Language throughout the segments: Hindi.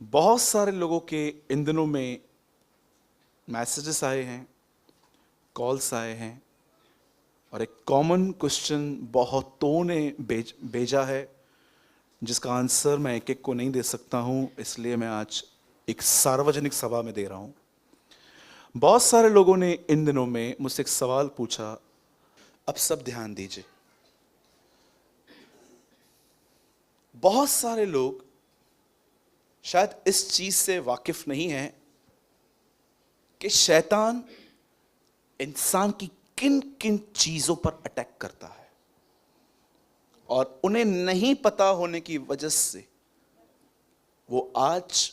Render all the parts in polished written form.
बहुत सारे लोगों के इन दिनों में मैसेजेस आए हैं, कॉल्स आए हैं, और एक कॉमन क्वेश्चन बहुतों ने भेजा है जिसका आंसर मैं एक एक को नहीं दे सकता हूं, इसलिए मैं आज एक सार्वजनिक सभा में दे रहा हूं। बहुत सारे लोगों ने इन दिनों में मुझसे एक सवाल पूछा। अब सब ध्यान दीजिए, बहुत सारे लोग शायद इस चीज से वाकिफ नहीं है कि शैतान इंसान की किन किन चीजों पर अटैक करता है, और उन्हें नहीं पता होने की वजह से वो आज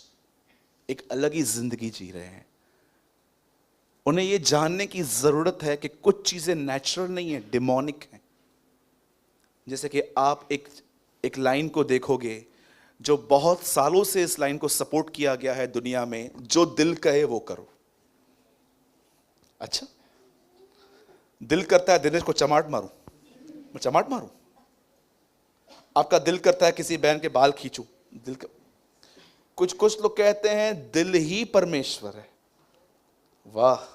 एक अलग ही जिंदगी जी रहे हैं। उन्हें यह जानने की जरूरत है कि कुछ चीजें नेचुरल नहीं है, डिमोनिक हैं। जैसे कि आप एक लाइन को देखोगे जो बहुत सालों से इस लाइन को सपोर्ट किया गया है दुनिया में, जो दिल कहे वो करो। अच्छा, दिल करता है दिनेश को चमाट मारूं, मैं चमाट मारूं। आपका दिल करता है किसी बहन के बाल खींचूं, दिल कर... कुछ लोग कहते हैं दिल ही परमेश्वर है। वाह,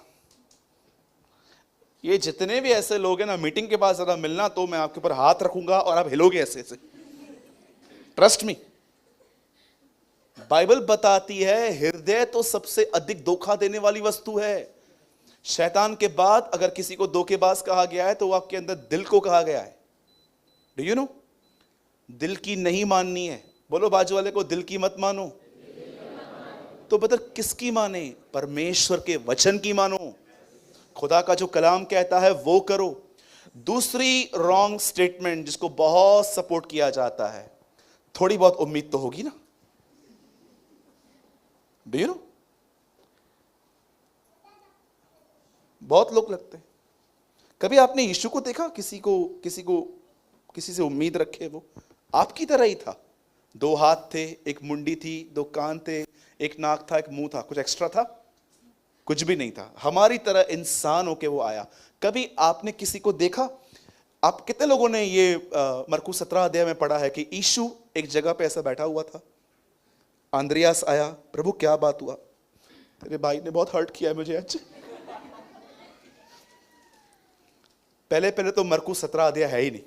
ये जितने भी ऐसे लोग हैं ना, मीटिंग के बाद जरा मिलना तो मैं आपके ऊपर हाथ रखूंगा और आप हिलोगे ऐसे ऐसे। ट्रस्ट मी, बाइबल बताती है हृदय तो सबसे अधिक धोखा देने वाली वस्तु है। शैतान के बाद अगर किसी को धोखेबाज कहा गया है तो वो आपके अंदर दिल को कहा गया है। Do you know? दिल की नहीं माननी है। बोलो बाजू वाले को, दिल की मत मानो। तो बता किसकी माने? परमेश्वर के वचन की मानो। खुदा का जो कलाम कहता है वो करो। दूसरी रॉन्ग स्टेटमेंट जिसको बहुत सपोर्ट किया जाता है, थोड़ी बहुत उम्मीद तो होगी ना। Do you know? बहुत लोग लगते हैं। कभी आपने यीशु को देखा? किसी से उम्मीद रखे? वो आपकी तरह ही था। 2 हाथ थे, एक मुंडी थी, 2 कान थे, एक नाक था, एक मुंह था। कुछ एक्स्ट्रा था? कुछ भी नहीं था। हमारी तरह इंसान होके वो आया। कभी आपने किसी को देखा? आप कितने लोगों ने ये मरकुस 17 अध्याय में पढ़ा है कि यीशु एक जगह पे ऐसा बैठा हुआ था, आंद्रियास आया, प्रभु क्या बात हुआ? तेरे भाई ने बहुत हर्ट किया है मुझे आज। पहले तो मरकुस 17 अध्याय है ही नहीं।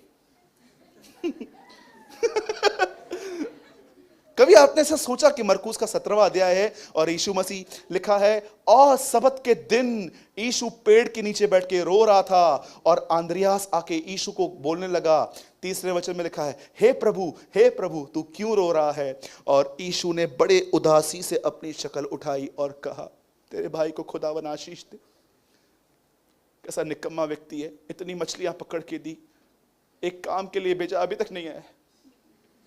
कभी आपने ऐसा सोचा कि मरकुस का 17वां अध्याय है और यीशु मसीह लिखा है, और सबत के दिन यीशु पेड़ के नीचे बैठ के रो रहा था और आंद्रियास आके यीशु को बोलने लगा। 3रे वचन में लिखा है, हे प्रभु तू क्यों रो रहा है? और यीशु ने बड़े उदासी से अपनी शक्ल उठाई और कहा, तेरे भाई को खुदावन आशीष दे। कैसा निकम्मा व्यक्ति है, इतनी मछलियां पकड़ के दी, एक काम के लिए भेजा, अभी तक नहीं आया।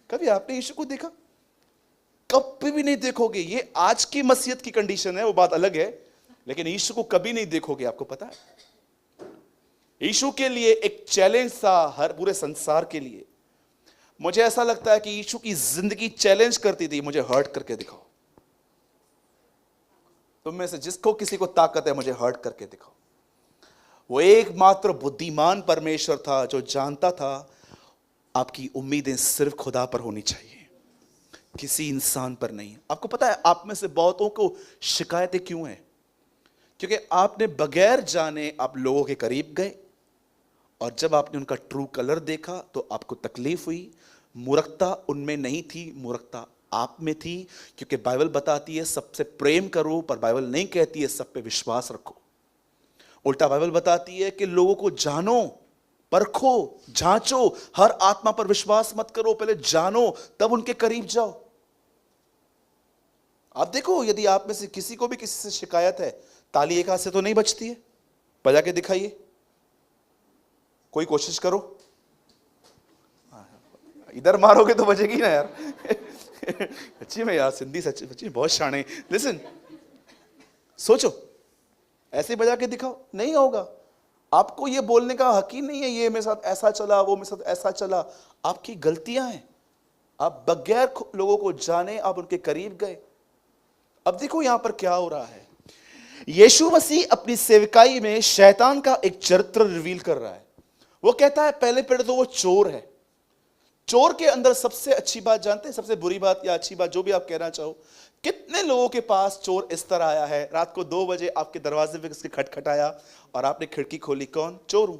कभी आपने यीशु को देखा? कभी भी नहीं देखोगे। ये आज की मसीहत की कंडीशन है, वो बात अलग है, लेकिन यीशु को कभी नहीं देखोगे। आपको पता है, यीशु के लिए एक चैलेंज था हर पूरे संसार के लिए। मुझे ऐसा लगता है कि यीशु की जिंदगी चैलेंज करती थी, मुझे हर्ट करके दिखाओ। तुम में से जिसको किसी को ताकत है, मुझे हर्ट करके दिखाओ। वो एकमात्र बुद्धिमान परमेश्वर था जो जानता था आपकी उम्मीदें सिर्फ खुदा पर होनी चाहिए, किसी इंसान पर नहीं। आपको पता है आप में से बहुतों को शिकायतें क्यों हैं? क्योंकि आपने बगैर जाने आप लोगों के करीब गए, और जब आपने उनका ट्रू कलर देखा तो आपको तकलीफ हुई। मूर्खता उनमें नहीं थी, मूर्खता आप में थी। क्योंकि बाइबल बताती है सबसे प्रेम करो, पर बाइबल नहीं कहती है सब पे विश्वास रखो। उल्टा बाइबल बताती है कि लोगों को जानो, परखो, जांचो, हर आत्मा पर विश्वास मत करो, पहले जानो तब उनके करीब जाओ। आप देखो, यदि आप में से किसी को भी किसी से शिकायत है, ताली एक हाथ से तो नहीं बजती है। बजा के दिखाइए, कोई कोशिश करो। इधर मारोगे तो बजेगी ना यार। सच्ची में यार, सिंधी सच्ची बहुत शाने। लिसन, सोचो, ऐसे बजा के दिखाओ, नहीं होगा। आपको ये बोलने का हक ही नहीं है ये मेरे साथ ऐसा चला, वो मेरे साथ ऐसा चला। आपकी गलतियां हैं। आप बगैर लोगों को जाने आप उनके करीब गए। अब देखो यहां पर क्या हो रहा है। यीशु मसीह अपनी सेवकाई में शैतान का एक चरित्र रिवील कर रहा है। वो कहता है पहले तो वो चोर है, चोर के अंदर सबसे अच्छी बात जानते हैं, सबसे बुरी बात या अच्छी बात, जो भी आप कहना चाहो, कितने लोगों के पास चोर इस तरह आया है, रात को 2 बजे आपके दरवाजे पे किसके खटखटाया और आपने खिड़की खोली, कौन? चोर हूं,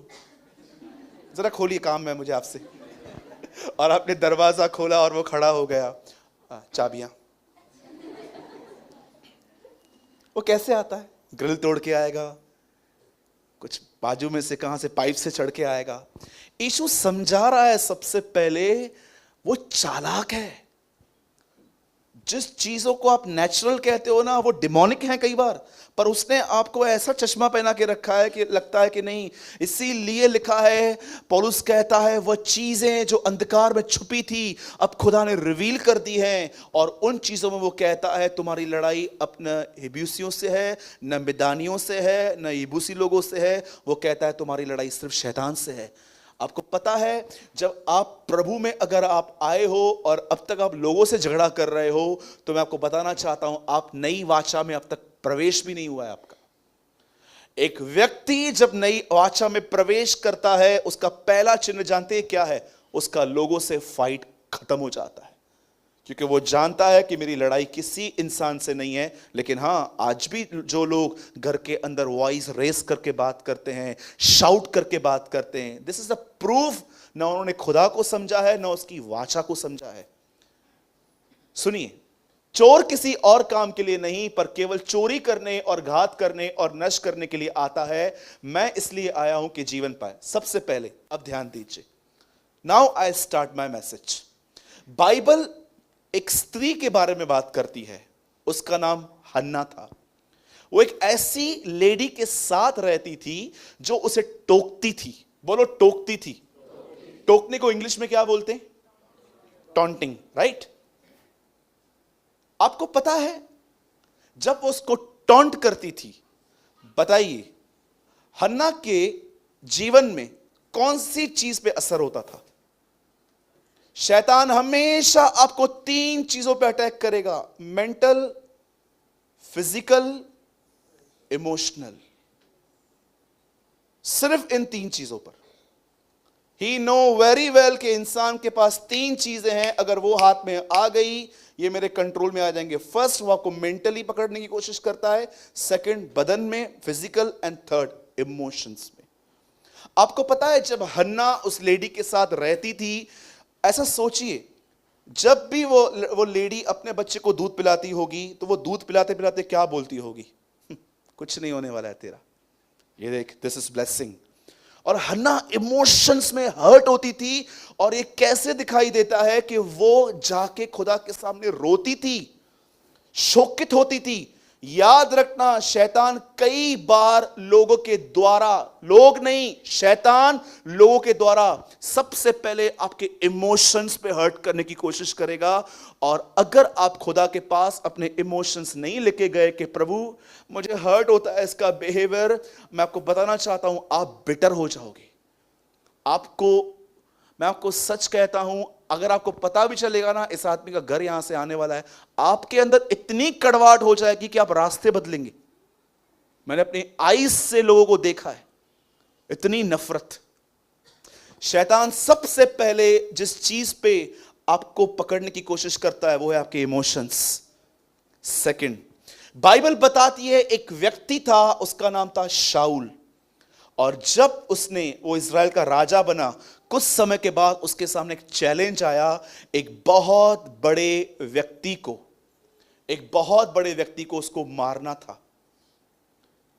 जरा खोलिए, काम है मुझे आपसे। और आपने दरवाजा खोला और वो खड़ा हो गया, चाबियां। वो कैसे आता है? ग्रिल तोड़ के आएगा, कुछ बाजू में से कहां से पाइप से चढ़ के आएगा। यीशु समझा रहा है सबसे पहले वो चालाक है। जिस चीजों को आप नेचुरल कहते हो ना, वो डिमोनिक है कई बार, पर उसने आपको ऐसा चश्मा पहना के रखा है कि लगता है कि नहीं। इसीलिए लिखा है, पौलुस कहता है, वह चीजें जो अंधकार में छुपी थी अब खुदा ने रिवील कर दी हैं। और उन चीजों में वो कहता है, तुम्हारी लड़ाई अपने हिब्यूसियों से है, न मिदानियों से है, न यबूसी लोगों से है। वो कहता है तुम्हारी लड़ाई सिर्फ शैतान से है। आपको पता है, जब आप प्रभु में अगर आप आए हो और अब तक आप लोगों से झगड़ा कर रहे हो, तो मैं आपको बताना चाहता हूं, आप नई वाचा में अब तक प्रवेश भी नहीं हुआ है आपका। एक व्यक्ति जब नई वाचा में प्रवेश करता है, उसका पहला चिन्ह जानते हैं क्या है? उसका लोगों से फाइट खत्म हो जाता है, क्योंकि वो जानता है कि मेरी लड़ाई किसी इंसान से नहीं है। लेकिन हां, आज भी जो लोग घर के अंदर वॉइस रेस करके बात करते हैं, शाउट करके बात करते हैं, दिस इज द प्रूफ, ना उन्होंने खुदा को समझा है, ना उसकी वाचा को समझा है। सुनिए, चोर किसी और काम के लिए नहीं, पर केवल चोरी करने और घात करने और नष्ट करने के लिए आता है। मैं इसलिए आया हूं कि जीवन पाए। सबसे पहले अब ध्यान दीजिए, now I start my message. Bible एक स्त्री के बारे में बात करती है, उसका नाम हन्ना था। वो एक ऐसी लेडी के साथ रहती थी जो उसे टोकती थी। बोलो, टोकती थी। टोकने को इंग्लिश में क्या बोलते हैं? Taunting, right? आपको पता है, जब वो उसको टॉन्ट करती थी, बताइए हन्ना के जीवन में कौन सी चीज पे असर होता था? शैतान हमेशा आपको 3 चीजों पे अटैक करेगा, मेंटल, फिजिकल, इमोशनल। सिर्फ इन 3 चीजों पर। ही नो वेरी वेल कि इंसान के पास 3 चीजें हैं, अगर वो हाथ में आ गई, ये मेरे कंट्रोल में आ जाएंगे। फर्स्ट, वो आपको मेंटली पकड़ने की कोशिश करता है, सेकंड बदन में, फिजिकल, एंड थर्ड इमोशंस में। आपको पता है, जब हन्ना उस लेडी के साथ रहती थी, ऐसा सोचिए, जब भी वो लेडी अपने बच्चे को दूध पिलाती होगी, तो वो दूध पिलाते पिलाते क्या बोलती होगी? कुछ नहीं होने वाला है तेरा, ये देख, दिस इज ब्लेसिंग। और हन्ना इमोशंस में हर्ट होती थी, और ये कैसे दिखाई देता है कि वो जाके खुदा के सामने रोती थी, शोकित होती थी। याद रखना, शैतान कई बार लोगों के द्वारा, लोग नहीं, शैतान लोगों के द्वारा सबसे पहले आपके इमोशंस पे हर्ट करने की कोशिश करेगा। और अगर आप खुदा के पास अपने इमोशंस नहीं लेके गए कि प्रभु मुझे हर्ट होता है इसका बिहेवियर, मैं आपको बताना चाहता हूं, आप बिटर हो जाओगे। मैं आपको सच कहता हूं, अगर आपको पता भी चलेगा ना इस आदमी का घर यहां से आने वाला है, आपके अंदर इतनी कड़वाहट हो जाएगी कि आप रास्ते बदलेंगे। मैंने अपनी आईज से लोगों को देखा है, इतनी नफरत। शैतान सबसे पहले जिस चीज पे आपको पकड़ने की कोशिश करता है, वो है आपके इमोशंस। सेकंड, बाइबल बताती है एक व्यक्ति था, उसका नाम था शाऊल। और जब वो इजराइल का राजा बना, कुछ समय के बाद उसके सामने एक चैलेंज आया, एक बहुत बड़े व्यक्ति को उसको मारना था।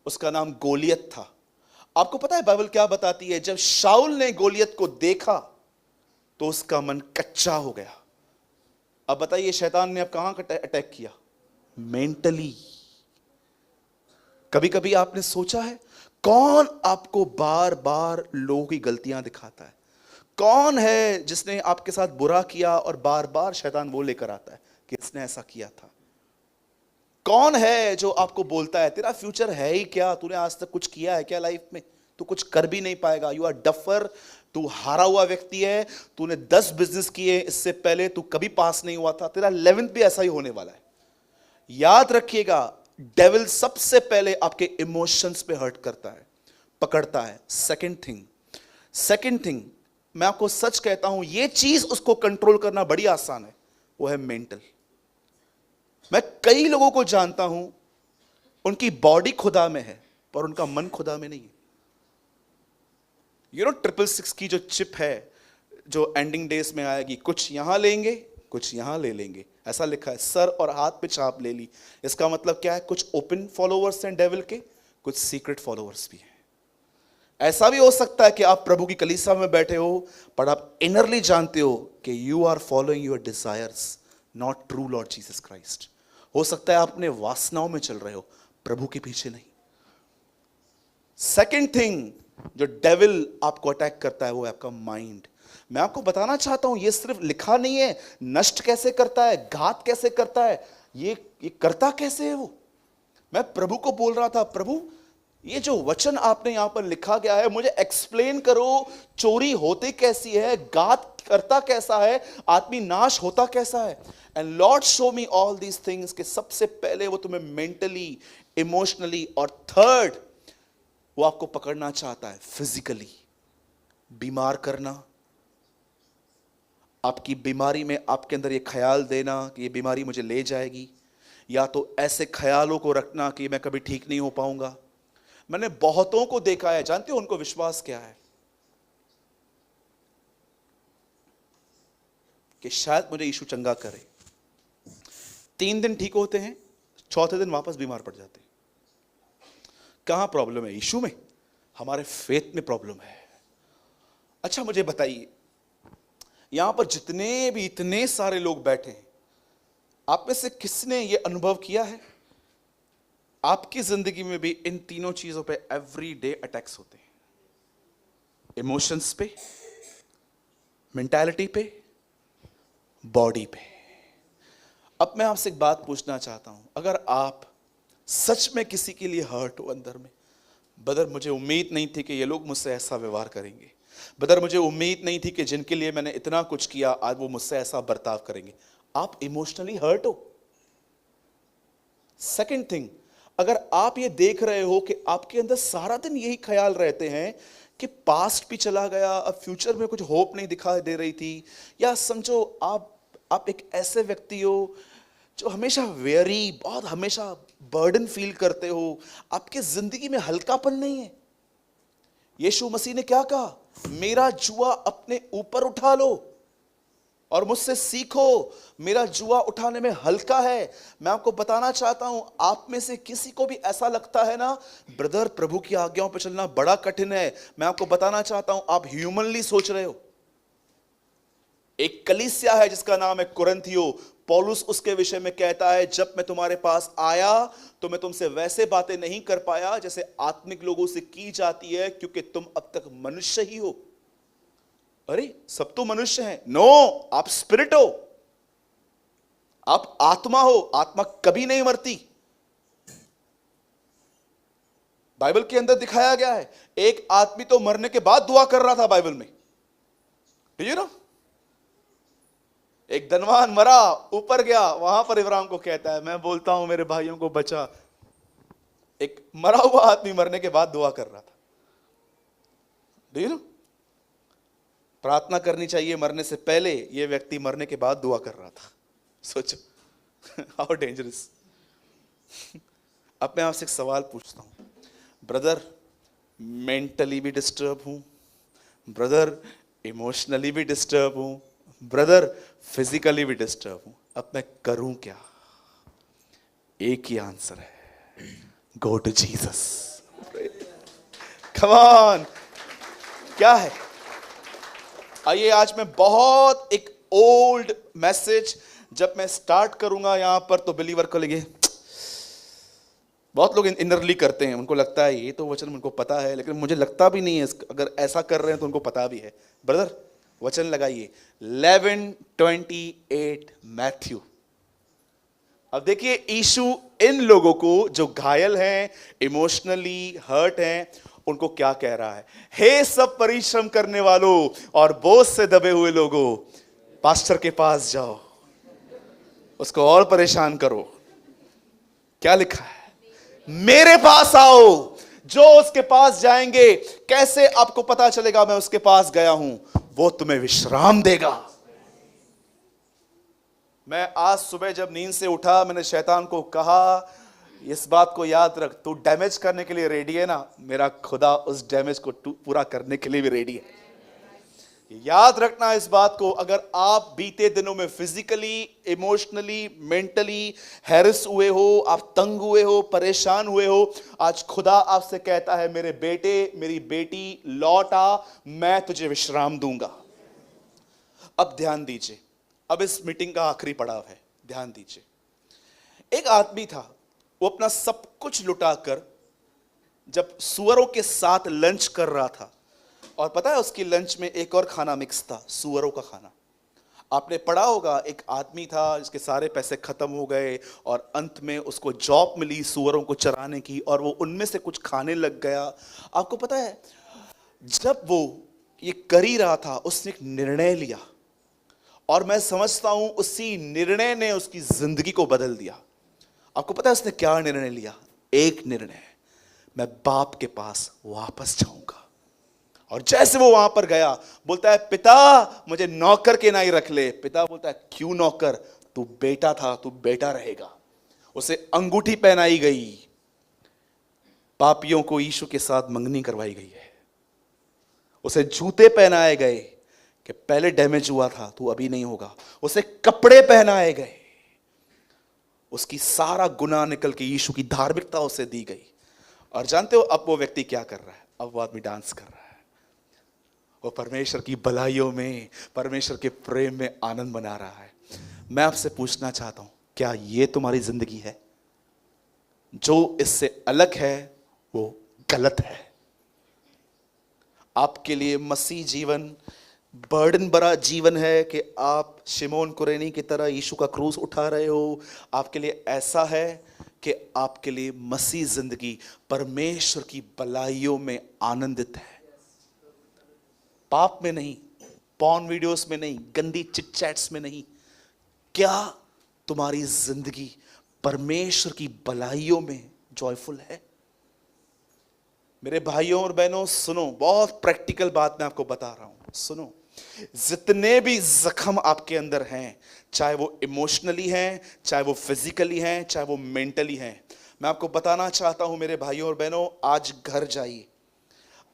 उसका नाम गोलियत था। आपको पता है बाइबल क्या बताती है? जब शाऊल ने गोलियत को देखा तो उसका मन कच्चा हो गया। अब बताइए, शैतान ने अब कहां अटैक किया? मेंटली। कभी कभी आपने सोचा है, कौन आपको बार बार लोगों की गलतियां दिखाता है? कौन है जिसने आपके साथ बुरा किया और बार बार शैतान वो लेकर आता है कि इसने ऐसा किया था? कौन है जो आपको बोलता है तेरा फ्यूचर है ही क्या, तूने आज तक कुछ किया है क्या लाइफ में, तू कुछ कर भी नहीं पाएगा, यू आर डफर, तू हारा हुआ व्यक्ति है, तूने 10 बिजनेस किए इससे पहले, तू कभी पास नहीं हुआ था, तेरा 11th भी ऐसा ही होने वाला है। याद रखिएगा, डेविल सबसे पहले आपके इमोशंस पे हर्ट करता है, पकड़ता है। सेकंड थिंग, मैं आपको सच कहता हूं, ये चीज उसको कंट्रोल करना बड़ी आसान है, वो है मेंटल। मैं कई लोगों को जानता हूं, उनकी बॉडी खुदा में है पर उनका मन खुदा में नहीं है। 666 की जो चिप है जो एंडिंग डेज में आएगी, कुछ यहां लेंगे कुछ यहां ले लेंगे, ऐसा लिखा है, सर और हाथ पे छाप ले ली। इसका मतलब क्या है? कुछ ओपन फॉलोवर्स हैं डेविल के, कुछ सीक्रेट फॉलोवर्स भी हैं। ऐसा भी हो सकता है कि आप प्रभु की कलीसिया में बैठे हो पर आप इनरली जानते हो कि you are following your desires, not true Lord Jesus Christ. हो सकता है आप अपने वासनाओं में चल रहे हो, प्रभु के पीछे नहीं। सेकेंड थिंग जो डेविल आपको अटैक करता है वो है आपका माइंड। मैं आपको बताना चाहता हूं, ये सिर्फ लिखा नहीं है, नष्ट कैसे करता है, घात कैसे करता है, ये करता कैसे है वो। मैं प्रभु को बोल रहा था, प्रभु ये जो वचन आपने यहां पर लिखा गया है, मुझे एक्सप्लेन करो, चोरी होती कैसी है, घात करता कैसा है, आदमी नाश होता कैसा है। And Lord show me all these things कि सबसे पहले वो तुम्हें मेंटली, इमोशनली, और थर्ड वो आपको पकड़ना चाहता है फिजिकली, बीमार करना। आपकी बीमारी में आपके अंदर ये ख्याल देना कि ये बीमारी मुझे ले जाएगी, या तो ऐसे ख्यालों को रखना कि मैं कभी ठीक नहीं हो पाऊंगा। मैंने बहुतों को देखा है, जानते हो उनको विश्वास क्या है कि शायद मुझे यीशु चंगा करे। 3 दिन ठीक होते हैं, चौथे दिन वापस बीमार पड़ जाते हैं। कहां प्रॉब्लम है? यीशु में, हमारे फेथ में प्रॉब्लम है। अच्छा मुझे बताइए, यहां पर जितने भी इतने सारे लोग बैठे हैं, आप में से किसने ये अनुभव किया है आपकी जिंदगी में भी इन तीनों चीजों पे एवरी डे अटैक्स होते हैं? इमोशंस पे, मेंटालिटी पे, बॉडी पे। अब मैं आपसे एक बात पूछना चाहता हूं, अगर आप सच में किसी के लिए हर्ट हो अंदर में, ब्रदर मुझे उम्मीद नहीं थी कि ये लोग मुझसे ऐसा व्यवहार करेंगे, ब्रदर मुझे उम्मीद नहीं थी कि जिनके लिए मैंने इतना कुछ किया आज वो मुझसे ऐसा बर्ताव करेंगे, आप इमोशनली हर्ट हो। सेकंड थिंग, अगर आप ये देख रहे हो कि आपके अंदर सारा दिन यही ख्याल रहते हैं कि पास्ट भी चला गया, अब फ्यूचर में कुछ होप नहीं दिखाई दे रही थी, या समझो आप एक ऐसे व्यक्ति हो जो हमेशा वेरी, बहुत हमेशा बर्डन फील करते हो, आपके जिंदगी में हल्कापन नहीं है। यीशु मसीह ने क्या कहा? मेरा जुआ अपने ऊपर उठा लो और मुझसे सीखो, मेरा जुआ उठाने में हल्का है। मैं आपको बताना चाहता हूं, आप में से किसी को भी ऐसा लगता है ना, ब्रदर प्रभु की आज्ञाओं पर चलना बड़ा कठिन है, मैं आपको बताना चाहता हूं आप ह्यूमनली सोच रहे हो। एक कलीसिया है जिसका नाम है कुरिन्थियो, पौलुस उसके विषय में कहता है, जब मैं तुम्हारे पास आया तो मैं तुमसे वैसे बातें नहीं कर पाया जैसे आत्मिक लोगों से की जाती है, क्योंकि तुम अब तक मनुष्य ही हो। अरे सब तो मनुष्य हैं। नो, आप स्पिरिट हो, आप आत्मा हो, आत्मा कभी नहीं मरती। बाइबल के अंदर दिखाया गया है, एक आदमी तो मरने के बाद दुआ कर रहा था बाइबल में, यू नो। एक धनवान मरा, ऊपर गया, वहां पर इब्राहिम को कहता है, मैं बोलता हूं मेरे भाइयों को बचा। एक मरा हुआ आदमी मरने के बाद दुआ कर रहा था। डू यू नो, प्रार्थना करनी चाहिए मरने से पहले, यह व्यक्ति मरने के बाद दुआ कर रहा था। सोचो हाउ डेंजरस। अब मैं आपसे एक सवाल पूछता हूं, ब्रदर मेंटली भी डिस्टर्ब हूं, ब्रदर इमोशनली भी डिस्टर्ब हूं, ब्रदर फिजिकली भी डिस्टर्ब हूं, अब मैं करूं क्या? एक ही आंसर है, go to Jesus. Come on, क्या है? आइए, आज मैं बहुत एक ओल्ड मैसेज जब मैं स्टार्ट करूंगा यहां पर तो बिलीवर को लगे, बहुत लोग इनरली करते हैं, उनको लगता है ये तो वचन उनको पता है, लेकिन मुझे लगता भी नहीं है, अगर ऐसा कर रहे हैं तो उनको पता भी है। ब्रदर वचन लगाइए 11:28 मैथ्यू। अब देखिए यीशु इन लोगों को जो घायल हैं, इमोशनली हर्ट हैं, उनको क्या कह रहा है? हे सब परिश्रम करने वालों और बोझ से दबे हुए लोगों, पास्टर के पास जाओ, उसको और परेशान करो। क्या लिखा है? मेरे पास आओ। जो उसके पास जाएंगे, कैसे आपको पता चलेगा मैं उसके पास गया हूं? वो तुम्हें विश्राम देगा। मैं आज सुबह जब नींद से उठा, मैंने शैतान को कहा, इस बात को याद रख, तू डैमेज करने के लिए रेडी है ना, मेरा खुदा उस डैमेज को पूरा करने के लिए भी रेडी है। याद रखना इस बात को, अगर आप बीते दिनों में फिजिकली, इमोशनली, मेंटली हैरेस हुए हो, आप तंग हुए हो, परेशान हुए हो, आज खुदा आपसे कहता है, मेरे बेटे, मेरी बेटी, लौट आ, मैं तुझे विश्राम दूंगा। अब ध्यान दीजिए, अब इस मीटिंग का आखिरी पड़ाव है, ध्यान दीजिए। एक आदमी था, वो अपना सब कुछ लुटाकर जब सुअरों के साथ लंच कर रहा था, और पता है उसकी लंच में एक और खाना मिक्स था, सुअरों का खाना। आपने पढ़ा होगा, एक आदमी था जिसके सारे पैसे खत्म हो गए और अंत में उसको जॉब मिली सुअरों को चराने की, और वो उनमें से कुछ खाने लग गया। आपको पता है, जब वो ये कर ही रहा था, उसने एक निर्णय लिया, और मैं समझता हूं उसी निर्णय ने उसकी जिंदगी को बदल दिया। आपको पता है उसने क्या निर्णय लिया? एक निर्णय, मैं बाप के पास वापस जाऊंगा। और जैसे वो वहां पर गया, बोलता है, पिता मुझे नौकर के ना ही रख ले। पिता बोलता है, क्यों नौकर, तू बेटा था, तू बेटा रहेगा। उसे अंगूठी पहनाई गई, पापियों को यीशु के साथ मंगनी करवाई गई है। उसे जूते पहनाए गए कि पहले डैमेज हुआ था, तू अभी नहीं होगा। उसे कपड़े पहनाए गए, उसकी सारा गुनाह निकल के यीशु की धार्मिकता उसे दी गई। और जानते हो अब वो व्यक्ति क्या कर रहा है? अब वो आदमी डांस कर रहा है, वो परमेश्वर की भलाइयों में, परमेश्वर के प्रेम में आनंद मना रहा है। मैं आपसे पूछना चाहता हूं, क्या ये तुम्हारी जिंदगी है? जो इससे अलग है वो गलत है। आपके लिए मसीह जीवन बर्डन भरा जीवन है कि आप शिमोन कुरेनी की तरह यीशु का क्रूस उठा रहे हो। आपके लिए ऐसा है कि आपके लिए मसीह जिंदगी परमेश्वर की भलाइयों में आनंदित है, पाप में नहीं, पॉर्न वीडियोस में नहीं, गंदी चिट चैट्स में नहीं। क्या तुम्हारी जिंदगी परमेश्वर की भलाइयों में जॉयफुल है? मेरे भाइयों और बहनों सुनो, बहुत प्रैक्टिकल बात मैं आपको बता रहा हूं, सुनो। जितने भी जख्म आपके अंदर हैं, चाहे वो इमोशनली हैं, चाहे वो फिजिकली हैं, चाहे वो मेंटली हैं, मैं आपको बताना चाहता हूं मेरे भाइयों और बहनों, आज घर जाइए,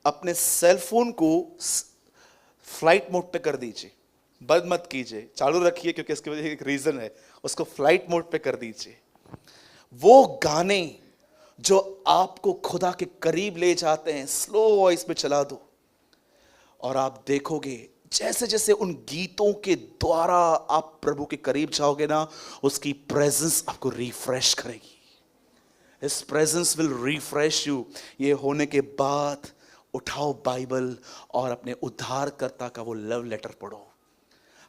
अपने सेल फोन को फ्लाइट मोड पे कर दीजिए, बंद मत कीजिए, चालू रखिए, क्योंकि इसके वजह एक रीजन है, उसको फ्लाइट मोड पे कर दीजिए। वो गाने जो आपको खुदा के करीब ले जाते हैं, स्लो वॉइस में चला दो, और आप देखोगे जैसे जैसे उन गीतों के द्वारा आप प्रभु के करीब जाओगे ना, उसकी प्रेजेंस आपको रिफ्रेश करेगी। His presence will refresh you। ये होने के बाद उठाओ बाइबल और अपने उद्धारकर्ता का वो लव लेटर पढ़ो।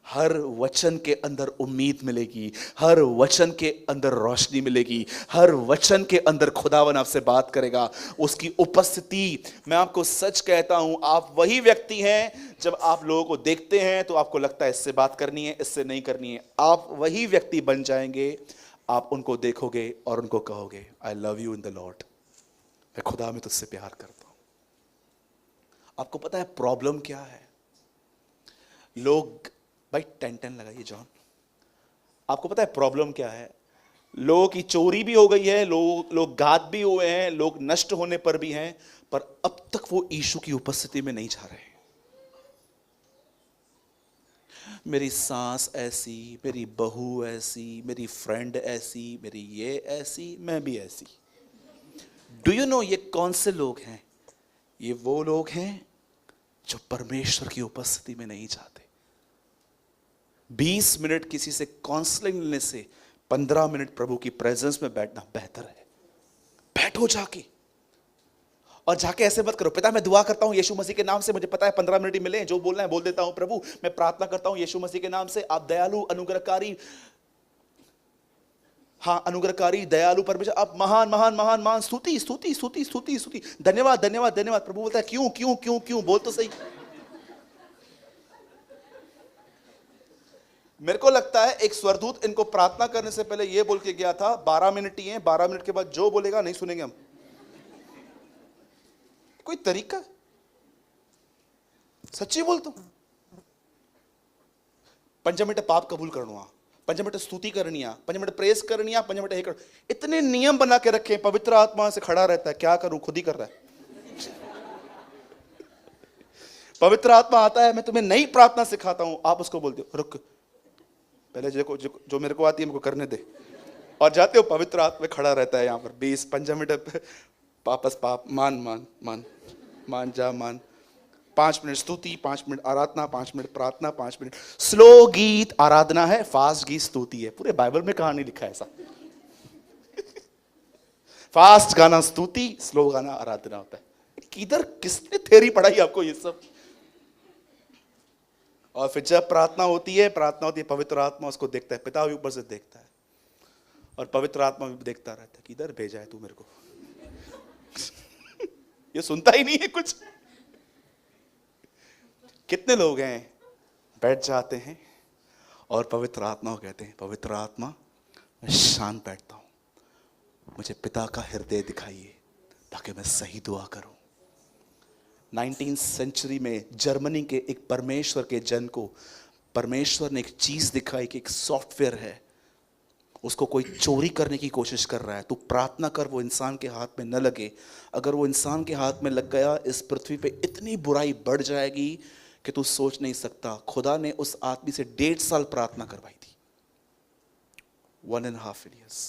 हर वचन के अंदर उम्मीद मिलेगी, हर वचन के अंदर रोशनी मिलेगी, हर वचन के अंदर खुदावन आपसे बात करेगा। उसकी उपस्थिति, मैं आपको सच कहता हूं, आप वही व्यक्ति हैं, जब आप लोगों को देखते हैं तो आपको लगता है इससे बात करनी है, इससे नहीं करनी है। आप वही व्यक्ति बन जाएंगे, आप उनको देखोगे और उनको कहोगे, I love you in the Lord, मैं खुदा में तुझसे प्यार करता हूं। आपको पता है प्रॉब्लम क्या है? लोग, भाई 10-10 लगाइए जॉन। आपको पता है प्रॉब्लम क्या है? लोगों की चोरी भी हो गई है, लोग घात भी हुए हैं, लोग नष्ट होने पर भी हैं, पर अब तक वो यीशु की उपस्थिति में नहीं जा रहे। मेरी सास ऐसी, मेरी बहू ऐसी, मेरी फ्रेंड ऐसी, मेरी ये ऐसी, मैं भी ऐसी। डू यू नो ये कौन से लोग हैं? ये वो लोग हैं जो परमेश्वर की उपस्थिति में नहीं जाते। 20 मिनट किसी से काउंसलिंग लेने से 15 मिनट प्रभु की प्रेजेंस में बैठना बेहतर है। बैठो जाके, और जाके ऐसे मत करो, पिता मैं दुआ करता हूं यीशु मसीह के नाम से, मुझे पता है 15 मिनट ही मिले, जो बोलना है बोल देता हूं। प्रभु मैं प्रार्थना करता हूं यीशु मसीह के नाम से, आप दयालु, अनुग्रहकारी, हाँ अनुग्रहकारी, दयालु परमेश्वर, आप महान महान महान महान, स्तुति स्तुति स्तुति स्तुति स्तुति, धन्यवाद धन्यवाद धन्यवाद। प्रभु बोलता है क्यों क्यों क्यों क्यों, बोल तो सही। मेरे को लगता है एक स्वर्गदूत इनको प्रार्थना करने से पहले यह बोल के गया था, 12 मिनट ही हैं, 12 मिनट के बाद जो बोलेगा नहीं सुनेंगे हम। कोई तरीका? सच्ची बोलता हूं, पंज मिनट पाप कबूल करणो आहे, 5 मिनट स्तुति करनी है, 5 मिनट प्रेस करनी है, 5 मिनट हे कर, इतने नियम बना के रखे। पवित्र आत्मा से खड़ा रहता है, क्या करूं, खुद ही कर रहा है। पवित्र आत्मा आता है, मैं तुम्हें नई प्रार्थना सिखाता हूं, आप उसको बोलते हो रुक, पहले जो मेरे को आती है मेरे को करने दे, और जाते हो, पवित्र आत्मा खड़ा रहता है यहाँ पर 20-5 मिनट वापस पाप मान मान मान मान जा मान, 5 मिनट स्तुति, 5 मिनट आराधना, 5 मिनट प्रार्थना, 5 मिनट स्लो गीत आराधना है, फास्ट गीत स्तुति है। पूरे बाइबल में कहां नहीं लिखा है ऐसा। फास्ट गाना स्तुति, स्लो गाना आराधना होता है। किधर किसने थ्योरी पढ़ाई आपको ये सब? और फिर जब प्रार्थना होती है, पवित्र आत्मा उसको देखता है, पिता भी ऊपर से देखता है, और पवित्र आत्मा भी देखता रहता है, किधर भेजा है तू मेरे को। ये सुनता ही नहीं है कुछ। कितने लोग हैं बैठ जाते हैं और पवित्र आत्मा को कहते हैं, पवित्र आत्मा मैं शांत बैठता हूं, मुझे पिता का हृदय दिखाइए ताकि मैं सही दुआ करूं। 19th सेंचुरी में जर्मनी के एक परमेश्वर के जन को परमेश्वर ने एक चीज दिखाई कि एक सॉफ्टवेयर है, उसको कोई चोरी करने की कोशिश कर रहा है, तू प्रार्थना कर वो इंसान के हाथ में न लगे। अगर वो इंसान के हाथ में लग गया, इस पृथ्वी पे इतनी बुराई बढ़ जाएगी कि तू सोच नहीं सकता। खुदा ने उस आदमी से 1.5 साल प्रार्थना करवाई थी, 1.5 years।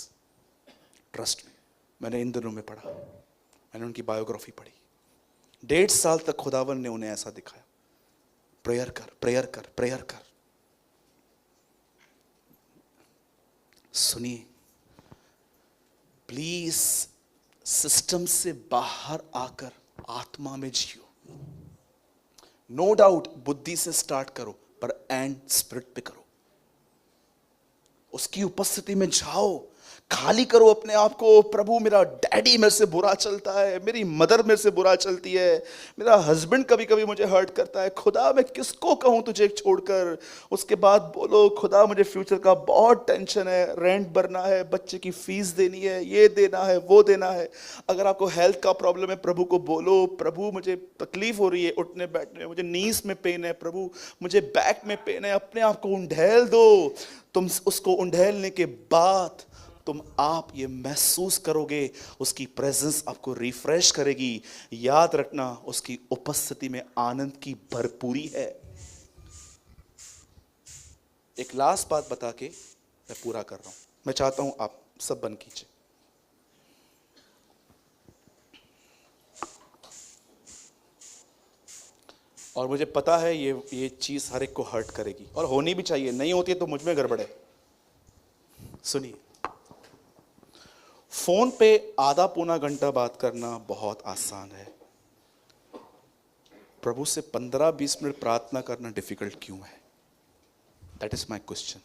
ट्रस्ट में, मैंने इन दिनों में पढ़ा, मैंने उनकी बायोग्राफी पढ़ी। 1.5 साल तक खुदावन ने उन्हें ऐसा दिखाया, प्रेयर कर प्रेयर कर प्रेयर कर। सुनिए प्लीज, सिस्टम से बाहर आकर आत्मा में जियो। नो डाउट बुद्धि से स्टार्ट करो, पर एंड स्पिरिट पे करो। उसकी उपस्थिति में जाओ, खाली करो अपने आप को। प्रभु मेरा डैडी मेरे से बुरा चलता है, मेरी मदर मेरे से बुरा चलती है, मेरा हस्बैंड कभी कभी मुझे हर्ट करता है, खुदा मैं किसको कहूँ तुझे छोड़कर। उसके बाद बोलो, खुदा मुझे फ्यूचर का बहुत टेंशन है, रेंट भरना है, बच्चे की फीस देनी है, ये देना है वो देना है। अगर आपको हेल्थ का प्रॉब्लम है, प्रभु को बोलो, प्रभु मुझे तकलीफ हो रही है उठने बैठने में, मुझे नीज में पेन है, प्रभु मुझे बैक में पेन है। अपने आप को उंडेल दो। तुम उसको उंडेलने के बाद तुम आप ये महसूस करोगे, उसकी प्रेजेंस आपको रिफ्रेश करेगी। याद रखना, उसकी उपस्थिति में आनंद की भरपूरी है। एक लास्ट बात बता के मैं पूरा कर रहा हूं। मैं चाहता हूं आप सब बंद कीजिए। और मुझे पता है ये चीज हर एक को हर्ट करेगी, और होनी भी चाहिए, नहीं होती है तो मुझ में गड़बड़ है। सुनिए, फोन पे आधा पौना घंटा बात करना बहुत आसान है, प्रभु से 15-20 मिनट प्रार्थना करना डिफिकल्ट क्यों है? That is my question.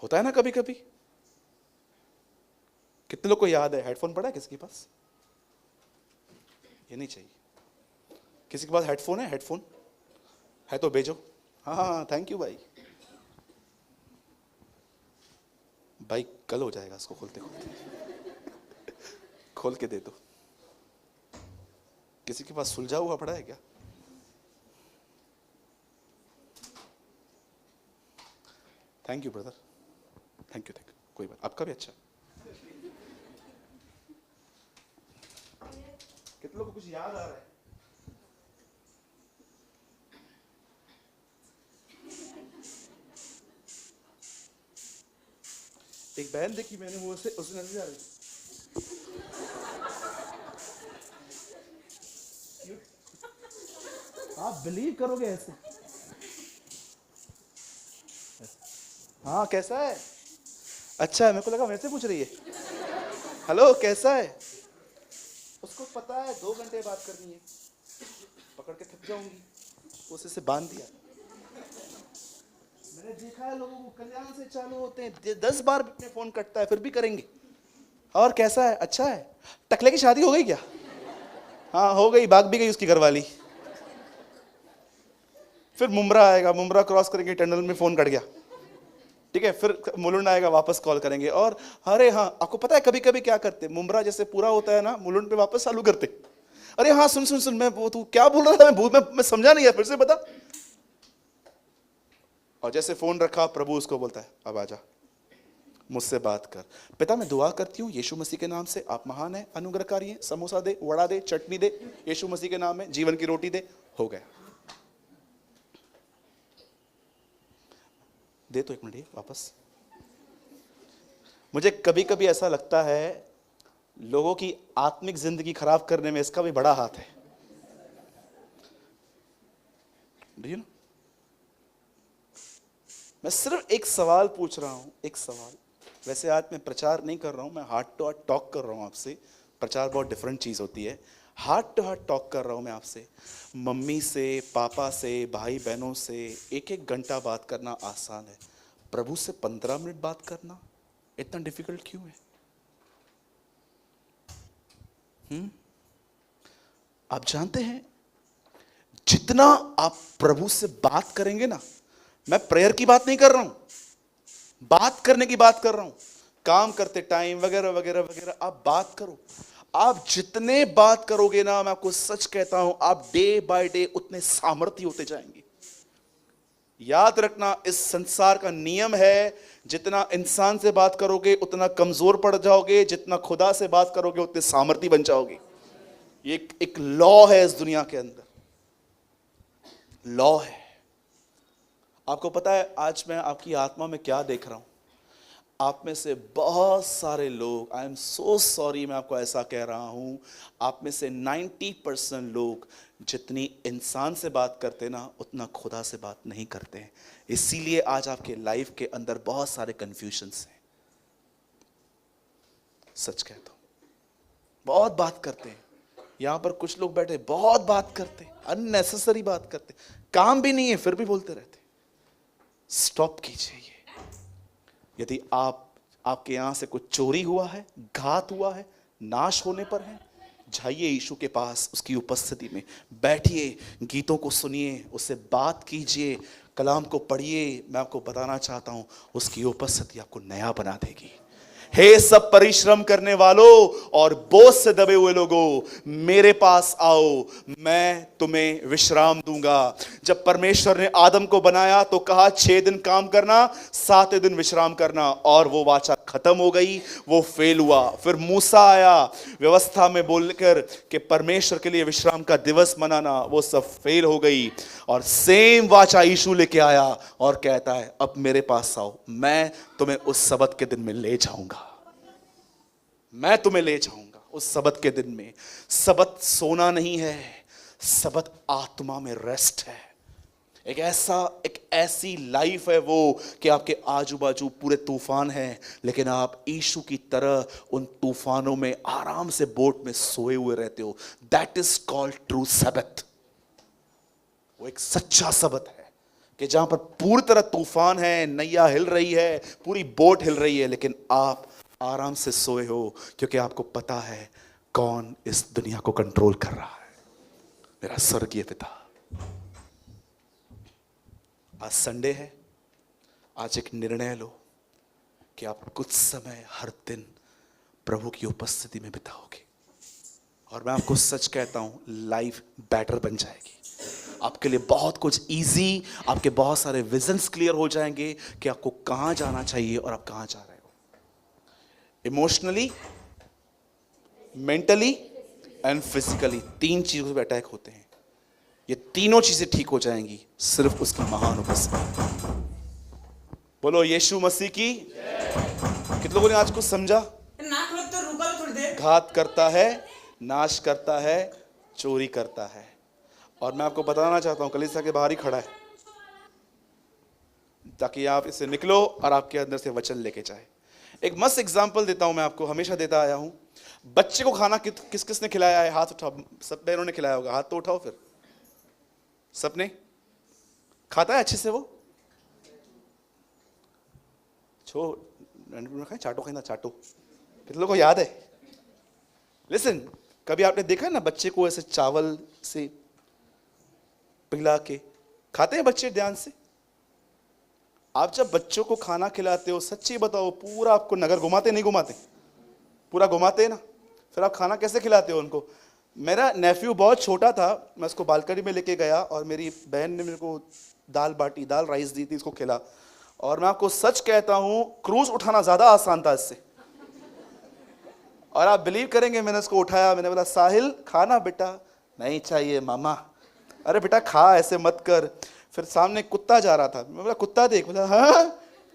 होता है ना कभी कभी। कितने लोग को याद है, हेडफोन पड़ा है किसी के पास? ये नहीं चाहिए। किसी के पास हेडफोन है? हेडफोन है तो भेजो। हाँ हाँ, थैंक यू भाई। भाई कल हो जाएगा इसको खोलते खोलते। खोल के दे दो। किसी के पास सुलझा हुआ पड़ा है क्या? Thank you brother, thank you कोई बात, आपका भी अच्छा। कितने लोगों को कुछ याद आ रहा है? एक बहन देखी मैंने, वो उसने नजर आ रही। आप बिलीव करोगे ऐसे? हाँ कैसा है? अच्छा है, मेरे को लगा वैसे पूछ रही है। हेलो कैसा है? उसको पता है 2 घंटे बात करनी है, पकड़ के थक जाऊंगी, उसे बांध दिया। मैंने देखा है लोगों को कल्याण से चालू होते हैं, 10 बार अपने फोन कटता है, फिर भी करेंगे। और कैसा है? अच्छा है। टकले की शादी हो गई क्या? हाँ हो गई, भाग भी गई उसकी घरवाली। फिर मुमरा आएगा, मुमरा क्रॉस करेंगे, टनल में फोन कट गया, ठीक है। फिर मुलुंड आएगा, वापस कॉल करेंगे। और अरे हाँ, आपको पता है कभी कभी क्या करते, मुमरा जैसे पूरा होता है ना, मुलुंड पे वापस चालू करते। अरे हाँ सुन सुन सुन, मैं वो तू क्या बोल रहा था, मैं भूल मैं समझा नहीं है, फिर से बता। और जैसे फोन रखा, प्रभु उसको बोलता है अब आजा, मुझसे बात कर। पिता मैं दुआ करती हूँ यीशु मसीह के नाम से, आप महान है, अनुग्रहकारी है, समोसा दे, वड़ा दे, चटनी दे, यीशु मसीह के नाम में जीवन की रोटी दे। हो गया। दे तो एक मिनट वापस। मुझे कभी कभी ऐसा लगता है लोगों की आत्मिक जिंदगी खराब करने में इसका भी बड़ा हाथ है। मैं सिर्फ एक सवाल पूछ रहा हूं, एक सवाल। वैसे आज मैं प्रचार नहीं कर रहा हूं, मैं हार्ट टू हार्ट टॉक कर रहा हूं आपसे। प्रचार बहुत डिफरेंट चीज होती है। हार्ट टू हार्ट टॉक कर रहा हूं मैं आपसे। मम्मी से, पापा से, भाई बहनों से एक एक घंटा बात करना आसान है, प्रभु से 15 मिनट बात करना इतना डिफिकल्ट क्यों है? आप जानते हैं जितना आप प्रभु से बात करेंगे ना, मैं प्रेयर की बात नहीं कर रहा हूं, बात करने की बात कर रहा हूं, काम करते टाइम वगैरह वगैरह वगैरह, आप बात करो। आप जितने बात करोगे ना, मैं आपको सच कहता हूं, आप डे बाय डे उतने सामर्थ्य होते जाएंगे। याद रखना, इस संसार का नियम है, जितना इंसान से बात करोगे उतना कमजोर पड़ जाओगे, जितना खुदा से बात करोगे उतने सामर्थ्य बन जाओगे। ये एक लॉ है इस दुनिया के अंदर, लॉ है। आपको पता है आज मैं आपकी आत्मा में क्या देख रहा हूं? आप में से बहुत सारे लोग, आई एम सो सॉरी मैं आपको ऐसा कह रहा हूं, आप में से 90% लोग जितनी इंसान से बात करते ना, उतना खुदा से बात नहीं करते हैं। इसीलिए आज आपके लाइफ के अंदर बहुत सारे कंफ्यूजन्स हैं। सच कहता हूं, बहुत बात करते हैं। यहां पर कुछ लोग बैठे बहुत बात करते, अननेसेसरी बात करते, काम भी नहीं है फिर भी बोलते रहते। स्टॉप कीजिए ये। यदि आपके यहां से कुछ चोरी हुआ है, घात हुआ है, नाश होने पर है, जाइए यीशु के पास, उसकी उपस्थिति में बैठिए, गीतों को सुनिए, उससे बात कीजिए, कलाम को पढ़िए। मैं आपको बताना चाहता हूं, उसकी उपस्थिति आपको नया बना देगी। हे सब परिश्रम करने वालों और बोझ से दबे हुए लोगों, मेरे पास आओ, मैं तुम्हें विश्राम दूंगा। जब परमेश्वर ने आदम को बनाया तो कहा 6 दिन काम करना, 7वें दिन विश्राम करना, और वो वाचा खत्म हो गई, वो फेल हुआ। फिर मूसा आया व्यवस्था में बोलकर कि परमेश्वर के लिए विश्राम का दिवस मनाना, वो सब फेल हो गई। और सेम वाचा यीशु लेके आया और कहता है अब मेरे पास आओ, मैं तुम्हें उस सबत के दिन में ले जाऊंगा, मैं तुम्हें ले जाऊंगा उस सबत के दिन में। सबत सोना नहीं है, सबत आत्मा में रेस्ट है। एक ऐसी लाइफ है वो कि आपके आजू बाजू पूरे तूफान हैं, लेकिन आप यीशु की तरह उन तूफानों में आराम से बोट में सोए हुए रहते हो। दैट इज कॉल्ड ट्रू सबत। वो एक सच्चा सबत है कि जहां पर पूरी तरह तूफान है, नैया हिल रही है, पूरी बोट हिल रही है, लेकिन आप आराम से सोए हो, क्योंकि आपको पता है कौन इस दुनिया को कंट्रोल कर रहा है, मेरा स्वर्गीय पिता। आज संडे है, आज एक निर्णय लो कि आप कुछ समय हर दिन प्रभु की उपस्थिति में बिताओगे, और मैं आपको सच कहता हूं, लाइफ बेटर बन जाएगी। आपके लिए बहुत कुछ इजी, आपके बहुत सारे विजन्स क्लियर हो जाएंगे कि आपको कहां जाना चाहिए और आप कहां जा रहे हो। इमोशनली, मेंटली एंड फिजिकली, 3 चीजों पे अटैक होते हैं। ये तीनों चीजें ठीक हो जाएंगी सिर्फ उसकी महान उपस्थिति। बोलो यीशु मसीह की। कितने लोगों ने आज कुछ समझा? घात करता है, नाश करता है, चोरी करता है। और मैं आपको बताना चाहता हूं, कलीसिया के बाहर ही खड़ा है ताकि आप इससे निकलो और आपके अंदर से वचन लेके जाए। एक मस्त एग्जांपल देता हूं, मैं आपको हमेशा देता आया हूं। बच्चे को खाना किस किस ने खिलाया है? हाथ उठाओ। सब बहनों ने खिलाया होगा, हाथ तो उठाओ फिर। सबने खाता है अच्छे से? वो चाटो खाना, चाटो। कितने लोगों को याद है? लिसन, कभी आपने देखा है ना बच्चे को ऐसे चावल से पिला के खाते हैं बच्चे ध्यान से? आप जब बच्चों को खाना खिलाते हो, सच्ची बताओ, पूरा आपको नगर घुमाते नहीं घुमाते? पूरा घुमाते हैं ना? फिर आप खाना कैसे खिलाते हो उनको? मेरा नेफ्यू बहुत छोटा था, मैं उसको बालकनी में लेके गया और मेरी बहन ने मेरे को दाल राइस दी थी, इसको खिला। और मैं आपको सच कहता हूं, क्रूज उठाना ज्यादा आसान था इससे। और आप बिलीव करेंगे, मैंने उसको उठाया, मैंने बोला साहिल खाना बेटा। नहीं चाहिए मामा। अरे बेटा खा, ऐसे मत कर। फिर सामने कुत्ता जा रहा था, मैं बोला कुत्ता देख, बोला हाँ,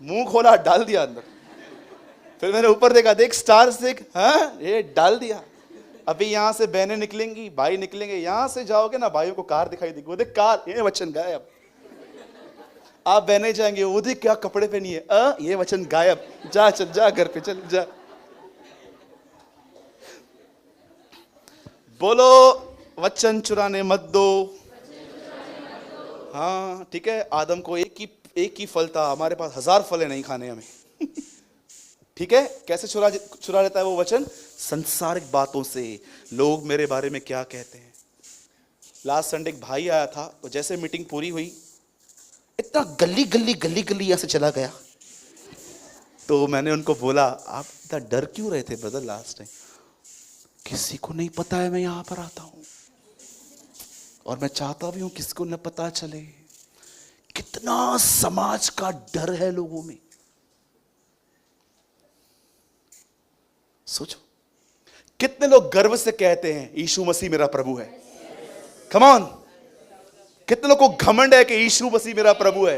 मुंह खोला, डाल दिया अंदर। फिर मैंने ऊपर देखा, देख स्टार्स देख, हाँ ये डाल दिया। अभी यहाँ से बहनें निकलेंगी, भाई निकलेंगे, यहाँ से जाओगे ना भाइयों को कार दिखाई देगी, वो देख कार, ये वचन गायब। आप बहनें जाएंगे, वो देख क्या कपड़े पहनी है, ये वचन गायब। जा चल, जा घर पे चल जा। बोलो वचन चुराने मत दो। हाँ ठीक है, आदम को एक ही फल था, हमारे पास 1000 फल है, नहीं खाने हमें। ठीक है, कैसे चुरा लेता है वो वचन? संसारिक बातों से, लोग मेरे बारे में क्या कहते हैं। लास्ट संडे एक भाई आया था, तो जैसे मीटिंग पूरी हुई, इतना गली यहां से चला गया। तो मैंने उनको बोला, आप इतना डर क्यों रहे थे ब्रदर लास्ट टाइम? किसी को नहीं पता है मैं यहां पर आता हूं, और मैं चाहता भी हूं किसी को न पता चले। कितना समाज का डर है लोगों में, सोचो। कितने लोग गर्व से कहते हैं यीशु मसीह मेरा प्रभु है। Come on. कितने लोग को घमंड है कि यीशु मसीह मेरा प्रभु है।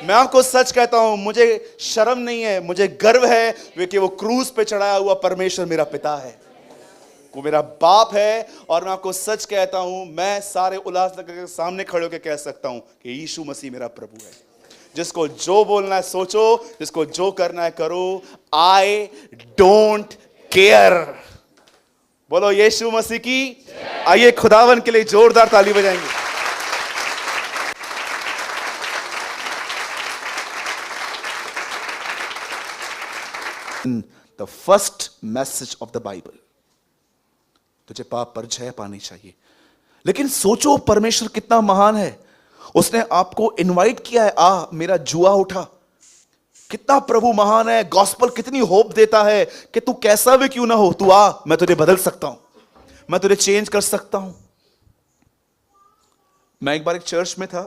मैं आपको सच कहता हूं, मुझे शर्म नहीं है, मुझे गर्व है कि वो क्रूस पे चढ़ाया हुआ परमेश्वर मेरा पिता है, वो मेरा बाप है। और मैं आपको सच कहता हूं, मैं सारे उल्लासनगर के सामने खड़े होकर कह सकता हूं कि यीशु मसीह मेरा प्रभु है। जिसको जो बोलना है सोचो, जिसको जो करना है करो। I don't care. बोलो यीशु मसीह की। आइए खुदावन के लिए जोरदार ताली बजाएंगे। The first message of the Bible, तुझे पाप पर जय पानी चाहिए। लेकिन सोचो परमेश्वर कितना महान है, उसने आपको इनवाइट किया है, आ मेरा जुआ उठा। कितना प्रभु महान है। गॉस्पल कितनी होप देता है कि तू कैसा भी क्यों ना हो, तू आ, मैं तुझे बदल सकता हूं, मैं तुझे चेंज कर सकता हूं। मैं एक बार एक चर्च में था,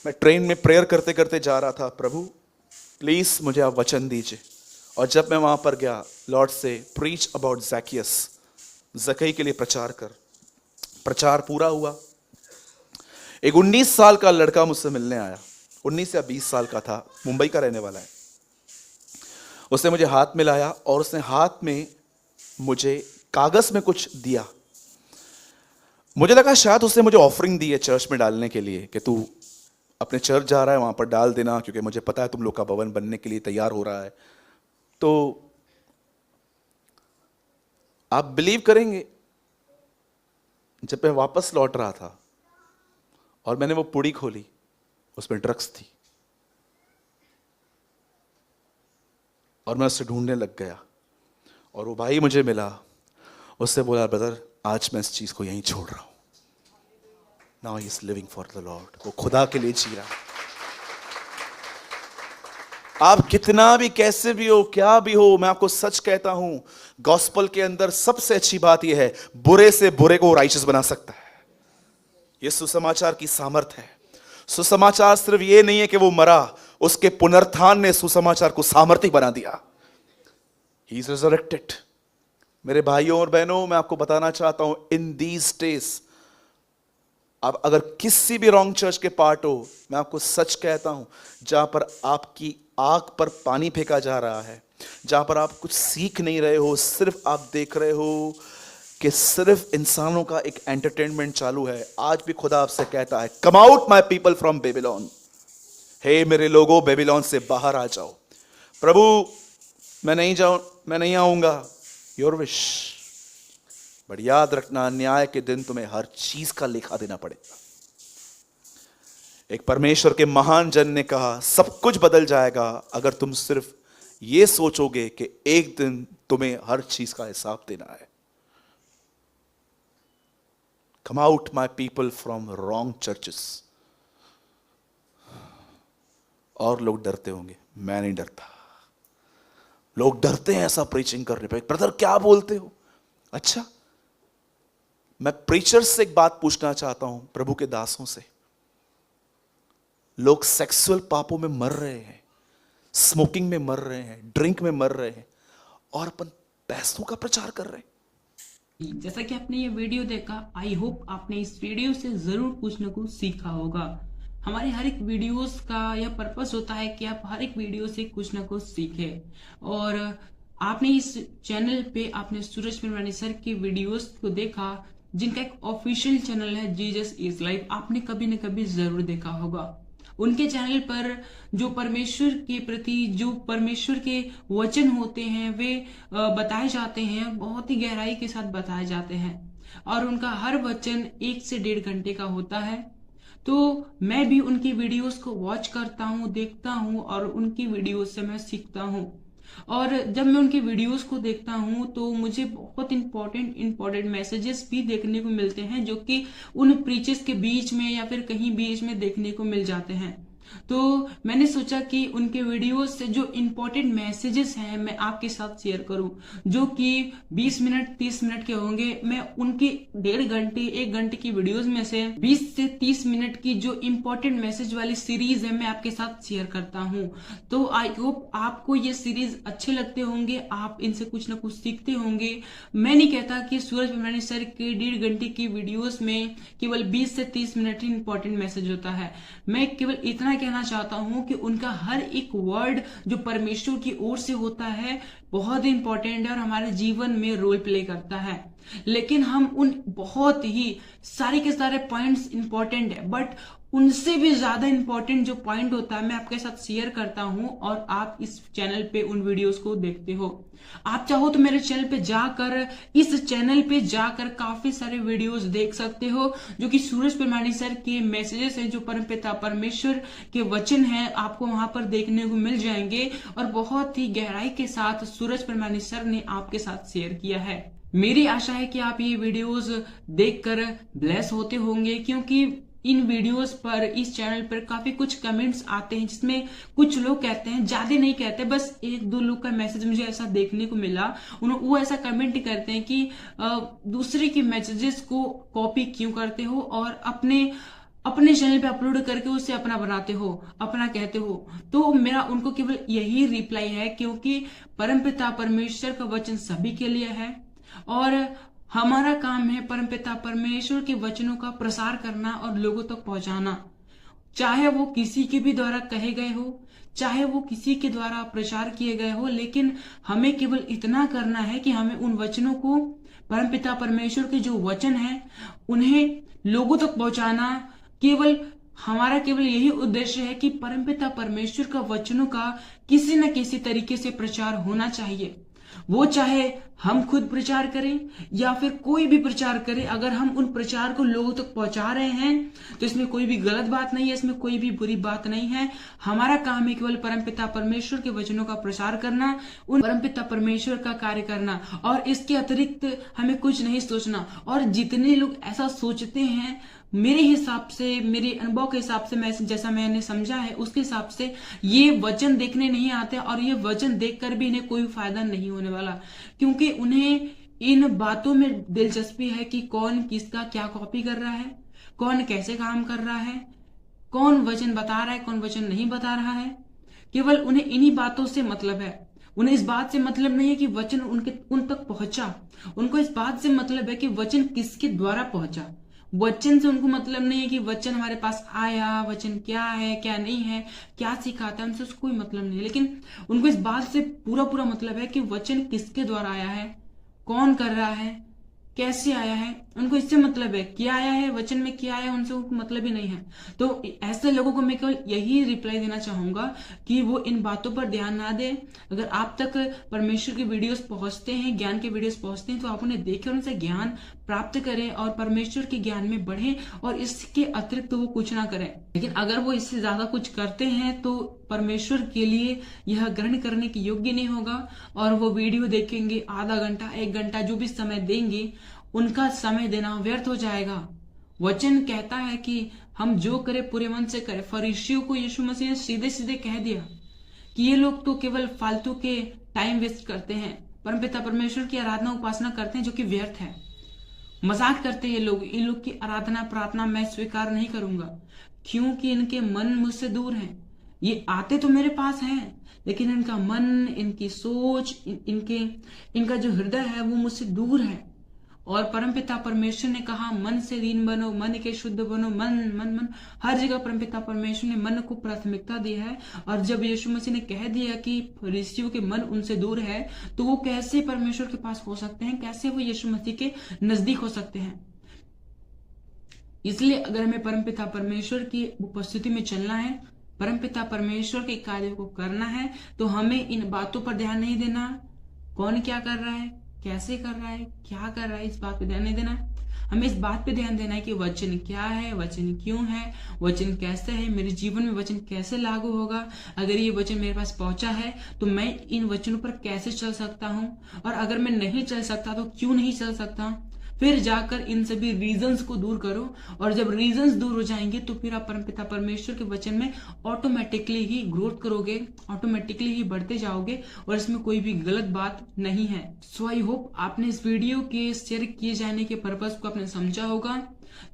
मैं ट्रेन में प्रेयर करते करते जा रहा था, प्रभु प्लीज मुझे आप वचन दीजिए। और जब मैं वहां पर गया, लॉर्ड से प्रीच अबाउट ज़ैकियस, ज़कई के लिए प्रचार कर। प्रचार पूरा हुआ। एक 19 साल का लड़का मुझसे मिलने आया, 19 या 20 साल का था, मुंबई का रहने वाला है। उसने मुझे हाथ मिलाया और उसने हाथ में मुझे कागज में कुछ दिया। मुझे लगा शायद उसने मुझे ऑफरिंग दी है चर्च में डालने के लिए, कि तू अपने चर्च जा रहा है वहां पर डाल देना, क्योंकि मुझे पता है तुम लोग का भवन बनने के लिए तैयार हो रहा है। तो आप बिलीव करेंगे, जब मैं वापस लौट रहा था और मैंने वो पुड़ी खोली, उसमें ड्रग्स थी। और मैं उससे ढूंढने लग गया, और वो भाई मुझे मिला, उससे बोला ब्रदर आज मैं इस चीज को यहीं छोड़ रहा हूं। Now he is living for the Lord. वो खुदा के लिए जी रहा। आप कितना भी कैसे भी हो, क्या भी हो, मैं आपको सच कहता हूं, गॉस्पल के अंदर सबसे अच्छी बात यह है, बुरे से बुरे को राइचस बना सकता है। यह सुसमाचार की सामर्थ है। सुसमाचार सिर्फ यह नहीं है कि वो मरा, उसके पुनरुत्थान ने सुसमाचार को सामर्थ्य बना दिया। He is resurrected. मेरे भाइयों और बहनों, मैं आपको बताना चाहता हूं, इन दीज डेज आप अगर किसी भी रॉन्ग चर्च के पार्ट हो, मैं आपको सच कहता हूं, जहां पर आपकी आंख पर पानी फेंका जा रहा है, जहां पर आप कुछ सीख नहीं रहे हो, सिर्फ आप देख रहे हो कि सिर्फ इंसानों का एक एंटरटेनमेंट चालू है, आज भी खुदा आपसे कहता है, come out my people from Babylon. हे मेरे लोगों, बेबीलोन से बाहर आ जाओ। प्रभु मैं नहीं आऊंगा, योर विश, बट याद रखना न्याय के दिन तुम्हें हर चीज का लेखा देना पड़ेगा। एक परमेश्वर के महान जन ने कहा, सब कुछ बदल जाएगा अगर तुम सिर्फ ये सोचोगे कि एक दिन तुम्हें हर चीज का हिसाब देना है। Come out my people from wrong churches. और लोग डरते होंगे, मैं नहीं डरता। लोग डरते हैं ऐसा प्रीचिंग करने पे, ब्रदर क्या बोलते हो? अच्छा मैं प्रीचर से एक बात पूछना चाहता हूं, प्रभु के दासों से। लोग सेक्सुअल पापों में मर रहे हैं, स्मोकिंग में मर रहे हैं, ड्रिंक में मर रहे हैं, और अपन पैसों का प्रचार कर रहे हैं। जैसा कि आपने ये वीडियो देखा, आई होप आपने इस वीडियो से जरूर कुछ न कुछ सीखा होगा। हमारे हर एक वीडियोस का यह पर्पस होता है कि आप हर एक वीडियो से कुछ न कुछ सीखें। और आपने इस चैनल पे आपने सूरज पिरवानी सर की वीडियोस को देखा, जिनका एक ऑफिशियल चैनल है जीसस इज लाइफ, आपने कभी न कभी जरूर देखा होगा। उनके चैनल पर जो परमेश्वर के प्रति जो परमेश्वर के वचन होते हैं वे बताए जाते हैं, बहुत ही गहराई के साथ बताए जाते हैं। और उनका हर वचन 1 से 1.5 घंटे का होता है। तो मैं भी उनकी वीडियोस को वॉच करता हूँ, देखता हूँ, और उनकी वीडियोस से मैं सीखता हूँ। और जब मैं उनके वीडियोस को देखता हूं तो मुझे बहुत इंपॉर्टेंट मैसेजेस भी देखने को मिलते हैं, जो कि उन प्रीचेस के बीच में या फिर कहीं बीच में देखने को मिल जाते हैं। तो मैंने सोचा कि उनके वीडियोस से जो इंपॉर्टेंट मैसेजेस हैं मैं आपके साथ शेयर करूं, जो कि 20 मिनट 30 मिनट के होंगे। मैं उनकी 1.5 घंटे 1 घंटे की वीडियोस में से 20 से 30 मिनट की जो इंपॉर्टेंट मैसेज वाली सीरीज है मैं आपके साथ शेयर करता हूं। तो आई होप आपको ये सीरीज अच्छे लगते होंगे, आप इनसे कुछ ना कुछ सीखते होंगे। मैं नहीं कहता कि सूरज पिरवानी सर के 1.5 घंटे की वीडियोस में केवल 20 से 30 मिनट ही इंपॉर्टेंट मैसेज होता है। मैं केवल इतना कहना चाहता हूं कि उनका हर एक वर्ड जो परमेश्वर की ओर से होता है बहुत इंपॉर्टेंट है और हमारे जीवन में रोल प्ले करता है। लेकिन हम उन बहुत ही सारे के सारे पॉइंट्स इंपॉर्टेंट है, बट उनसे भी ज्यादा इंपॉर्टेंट जो पॉइंट होता है मैं आपके साथ शेयर करता हूं, और आप इस चैनल पे उन वीडियोस को देखते हो। आप चाहो तो मेरे चैनल पे जाकर काफी सारे वीडियोस देख सकते हो, जो कि सूरज पिरवानी सर के मैसेजेस हैं, जो परमपिता परमेश्वर के वचन हैं, आपको वहां पर देखने को मिल जाएंगे। और बहुत ही गहराई के साथ सूरज पिरवानी सर ने आपके साथ शेयर किया है। मेरी आशा है कि आप ये वीडियोस देखकर ब्लेस होते होंगे, क्योंकि इन वीडियोस पर इस चैनल पर काफी कुछ कमेंट्स आते हैं, जिसमें कुछ लोग कहते हैं, ज्यादा नहीं कहते, बस 1-2 लोग का मैसेज मुझे ऐसा देखने को मिला, वो ऐसा कमेंट करते हैं कि दूसरे के मैसेजेस को कॉपी क्यों करते हो और अपने चैनल पे अपलोड करके उसे अपना बनाते हो, अपना कहते हो। तो मेरा उनको केवल यही रिप्लाई है, क्योंकि परमपिता परमेश्वर का वचन सभी के लिए है, और हमारा काम है परमपिता परमेश्वर के वचनों का प्रसार करना और लोगों तक पहुंचाना। चाहे वो किसी के भी द्वारा कहे गए हो, चाहे वो किसी के द्वारा प्रचार किए गए हो, लेकिन हमें केवल इतना करना है कि हमें उन वचनों को, परमपिता परमेश्वर के जो वचन है, उन्हें लोगों तक पहुंचाना। हमारा केवल यही उद्देश्य है कि परमपिता परमेश्वर का वचनों का किसी न किसी तरीके से प्रचार होना चाहिए। वो चाहे हम खुद प्रचार करें या फिर कोई भी प्रचार करे, अगर हम उन प्रचार को लोगों तक पहुंचा रहे हैं तो इसमें कोई भी गलत बात नहीं है, इसमें कोई भी बुरी बात नहीं है। हमारा काम है केवल परमपिता परमेश्वर के वचनों का प्रचार करना, उन परमपिता परमेश्वर का कार्य करना, और इसके अतिरिक्त हमें कुछ नहीं सोचना। और जितने लोग ऐसा सोचते हैं, मेरे हिसाब से, मेरे अनुभव के हिसाब से, मैं जैसा मैंने समझा है उसके हिसाब से ये वचन देखने नहीं आते, और ये वचन देखकर भी इन्हें कोई फायदा नहीं होने वाला, क्योंकि उन्हें इन बातों में दिलचस्पी है कि कौन किसका क्या कॉपी कर रहा है, कौन कैसे काम कर रहा है, कौन वचन बता रहा है, कौन वचन नहीं बता रहा है। केवल उन्हें इन्हीं बातों से मतलब है। उन्हें इस बात से मतलब नहीं है कि वचन उन तक पहुंचा, उनको इस बात से मतलब है कि वचन किसके द्वारा पहुंचा। वचन से उनको मतलब नहीं है कि वचन हमारे पास आया, वचन क्या है क्या नहीं है, क्या सिखाता है, उनसे उसको कोई मतलब नहीं है। लेकिन उनको इस बात से पूरा मतलब है कि वचन किसके द्वारा आया है, कौन कर रहा है, कैसे आया है, उनको इससे मतलब है। क्या आया है, वचन में क्या आया, उनसे उनको मतलब ही नहीं है। तो ऐसे लोगों को मैं केवल यही रिप्लाई देना चाहूंगा कि वो इन बातों पर ध्यान ना दे। अगर आप तक परमेश्वर के वीडियोस पहुंचते हैं, ज्ञान के वीडियोस पहुंचते हैं, तो आप उन्हें देखें और उनसे ज्ञान प्राप्त करें और परमेश्वर के ज्ञान में बढ़े, और इसके अतिरिक्त तो वो कुछ ना करें। लेकिन अगर वो इससे ज्यादा कुछ करते हैं तो परमेश्वर के लिए यह ग्रहण करने के योग्य नहीं होगा, और वो वीडियो देखेंगे, आधा घंटा 1 घंटा जो भी समय देंगे, उनका समय देना व्यर्थ हो जाएगा। वचन कहता है कि हम जो करें पूरे मन से करें। फरीसियों को यीशु मसीह ने सीधे सीधे कह दिया कि ये लोग तो केवल फालतू के टाइम वेस्ट करते हैं, परमपिता परमेश्वर की आराधना उपासना करते हैं, जो कि व्यर्थ है। मजाक करते हैं लोग, इन लोग की आराधना प्रार्थना मैं स्वीकार नहीं करूंगा, क्योंकि इनके मन मुझसे दूर हैं। ये आते तो मेरे पास हैं, लेकिन इनका मन, इनकी सोच, इनका जो हृदय है वो मुझसे दूर है। और परमपिता परमेश्वर ने कहा मन से दीन बनो, मन के शुद्ध बनो, मन मन मन, हर जगह परमपिता परमेश्वर ने मन को प्राथमिकता दी है। और जब यीशु मसीह ने कह दिया कि फरीसियों के मन उनसे दूर है, तो वो कैसे परमेश्वर के पास हो सकते हैं, कैसे वो यीशु मसीह के नजदीक हो सकते हैं। इसलिए अगर हमें परमपिता परमेश्वर की उपस्थिति में चलना है, परमपिता परमेश्वर के कार्य को करना है, तो हमें इन बातों पर ध्यान नहीं देना, कौन क्या कर रहा है, कैसे कर रहा है, क्या कर रहा है, इस बात पे ध्यान नहीं देना। हमें इस बात पे ध्यान देना है कि वचन क्या है, वचन क्यों है, वचन कैसे है, मेरे जीवन में वचन कैसे लागू होगा। अगर ये वचन मेरे पास पहुंचा है तो मैं इन वचनों पर कैसे चल सकता हूं, और अगर मैं नहीं चल सकता तो क्यों नहीं चल सकता। फिर जाकर इन सभी रीजंस को दूर करो, और जब रीजंस दूर हो जाएंगे तो फिर आप परमपिता परमेश्वर के वचन में ऑटोमेटिकली ही ग्रोथ करोगे, ऑटोमेटिकली ही बढ़ते जाओगे, और इसमें कोई भी गलत बात नहीं है। सो आई होप आपने इस वीडियो के शेयर किए जाने के पर्पस को आपने समझा होगा।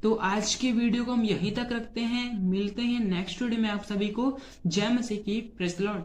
तो आज की वीडियो को हम यहीं तक रखते हैं, मिलते हैं नेक्स्ट वीडियो में। आप सभी को जय मसीह की, प्रेज़ द लॉर्ड।